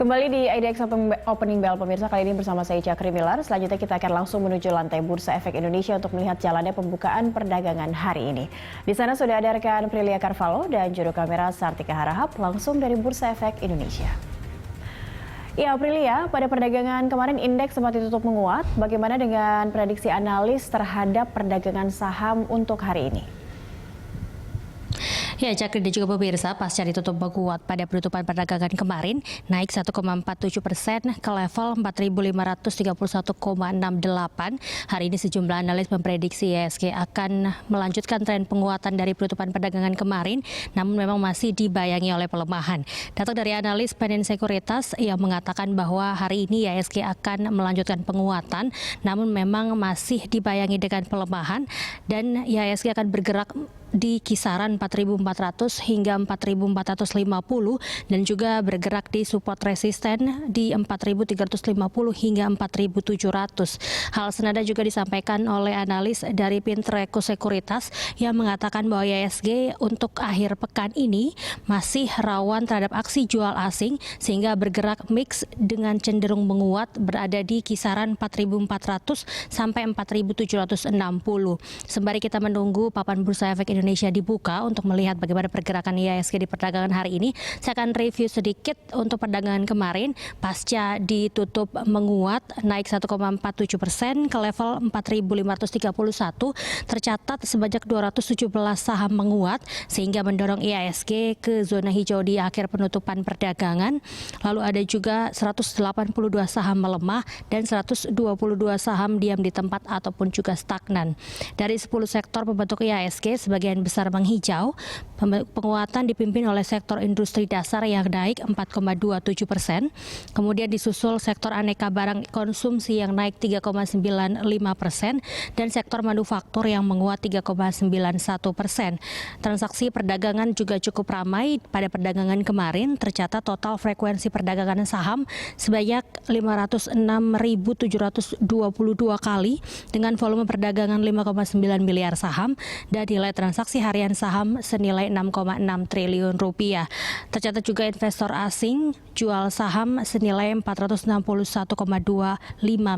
Kembali di IDX Opening Bell pemirsa, kali ini bersama saya Cakri Milar. Selanjutnya kita akan langsung menuju lantai Bursa Efek Indonesia untuk melihat jalannya pembukaan perdagangan hari ini. Di sana sudah ada rekan Prilia Carvalho dan juru kamera Sartika Harahap langsung dari Bursa Efek Indonesia. Ya, Prilia, pada perdagangan kemarin indeks sempat ditutup menguat. Bagaimana dengan prediksi analis terhadap perdagangan saham untuk hari ini? Ya, Cakri dan juga pemirsa, pasca ditutup menguat pada penutupan perdagangan kemarin, naik 1,47% ke level 4.531,68. Hari ini sejumlah analis memprediksi IHSG akan melanjutkan tren penguatan dari penutupan perdagangan kemarin, namun memang masih dibayangi oleh pelemahan. Data dari analis Penen Sekuritas yang mengatakan bahwa hari ini IHSG akan melanjutkan penguatan, namun memang masih dibayangi dengan pelemahan dan IHSG akan bergerak di kisaran 4.400 hingga 4.450 dan juga bergerak di support resisten di 4.350 hingga 4.700. Hal senada juga disampaikan oleh analis dari Pintreko Sekuritas yang mengatakan bahwa IHSG untuk akhir pekan ini masih rawan terhadap aksi jual asing sehingga bergerak mix dengan cenderung menguat berada di kisaran 4.400 sampai 4.760. Sembari kita menunggu papan Bursa Efek Indonesia dibuka untuk melihat bagaimana pergerakan IHSG di perdagangan hari ini, saya akan review sedikit untuk perdagangan kemarin. Pasca ditutup menguat naik 1,47% ke level 4.531, tercatat sebanyak 217 saham menguat sehingga mendorong IHSG ke zona hijau di akhir penutupan perdagangan. Lalu ada juga 182 saham melemah dan 122 saham diam di tempat ataupun juga stagnan. Dari 10 sektor pembentuk IHSG, sebagian besar menghijau. Penguatan dipimpin oleh sektor industri dasar yang naik 4,27%. Kemudian disusul sektor aneka barang konsumsi yang naik 3,95% dan sektor manufaktur yang menguat 3,91%. Transaksi perdagangan juga cukup ramai pada perdagangan kemarin. Tercatat total frekuensi perdagangan saham sebanyak 506.722 kali dengan volume perdagangan 5,9 miliar saham dan nilai transaksi harian saham senilai 6,6 triliun rupiah. Tercatat juga investor asing jual saham senilai 461,25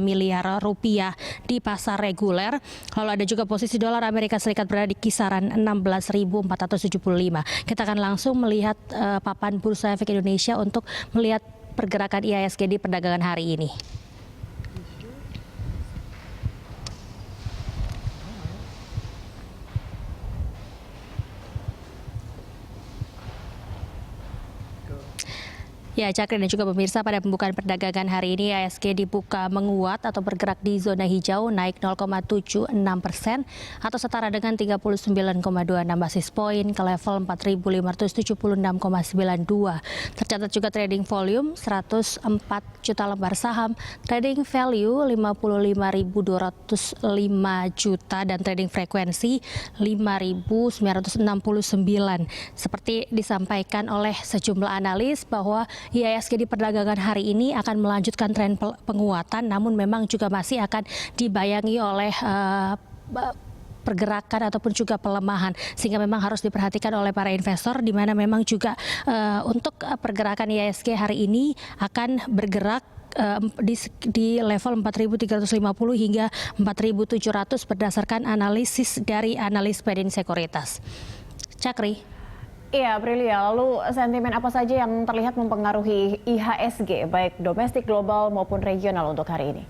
miliar rupiah di pasar reguler. Lalu ada juga posisi dolar Amerika Serikat berada di kisaran 16.475. Kita akan langsung melihat papan Bursa Efek Indonesia untuk melihat pergerakan IHSG di perdagangan hari ini. Ya, Cakri dan juga pemirsa, pada pembukaan perdagangan hari ini IHSG dibuka menguat atau bergerak di zona hijau naik 0,76% atau setara dengan 39,26 basis poin ke level 4.576,92. Tercatat juga trading volume 104 juta lembar saham, trading value 55.205 juta dan trading frekuensi 5.969. Seperti disampaikan oleh sejumlah analis bahwa IHSG di perdagangan hari ini akan melanjutkan tren penguatan, namun memang juga masih akan dibayangi oleh pergerakan ataupun juga pelemahan, sehingga memang harus diperhatikan oleh para investor, di mana memang juga untuk pergerakan IHSG hari ini akan bergerak di level 4.350 hingga 4.700 berdasarkan analisis dari analis Penen Sekuritas. Cakri. Iya, Prilia, lalu sentimen apa saja yang terlihat mempengaruhi IHSG, baik domestik, global maupun regional untuk hari ini?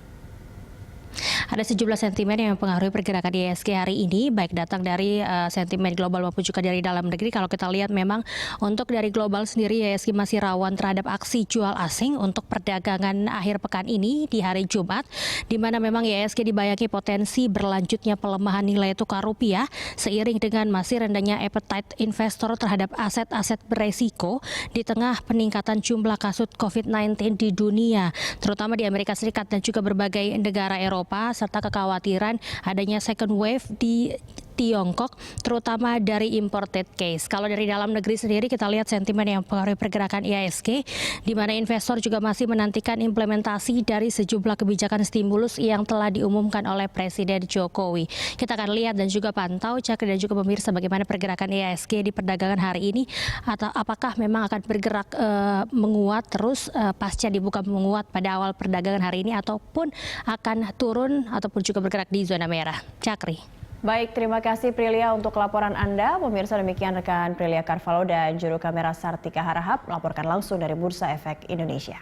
Ada sejumlah sentimen yang mempengaruhi pergerakan IHSG hari ini, baik datang dari sentimen global maupun juga dari dalam negeri. Kalau kita lihat memang untuk dari global sendiri IHSG masih rawan terhadap aksi jual asing untuk perdagangan akhir pekan ini di hari Jumat, di mana memang IHSG dibayangi potensi berlanjutnya pelemahan nilai tukar rupiah seiring dengan masih rendahnya appetite investor terhadap aset-aset beresiko di tengah peningkatan jumlah kasus COVID-19 di dunia, terutama di Amerika Serikat dan juga berbagai negara Eropa, serta kekhawatiran adanya second wave di Tiongkok, terutama dari imported case. Kalau dari dalam negeri sendiri kita lihat sentimen yang mempengaruhi pergerakan IHSG, di mana investor juga masih menantikan implementasi dari sejumlah kebijakan stimulus yang telah diumumkan oleh Presiden Jokowi. Kita akan lihat dan juga pantau, Cakri dan juga pemirsa, bagaimana pergerakan IHSG di perdagangan hari ini, atau apakah memang akan bergerak menguat terus pasca dibuka menguat pada awal perdagangan hari ini, ataupun akan turun ataupun juga bergerak di zona merah. Cakri. Baik, terima kasih Prilia untuk laporan Anda. Pemirsa, demikian rekan Prilia Carvalho dan juru kamera Sartika Harahap melaporkan langsung dari Bursa Efek Indonesia.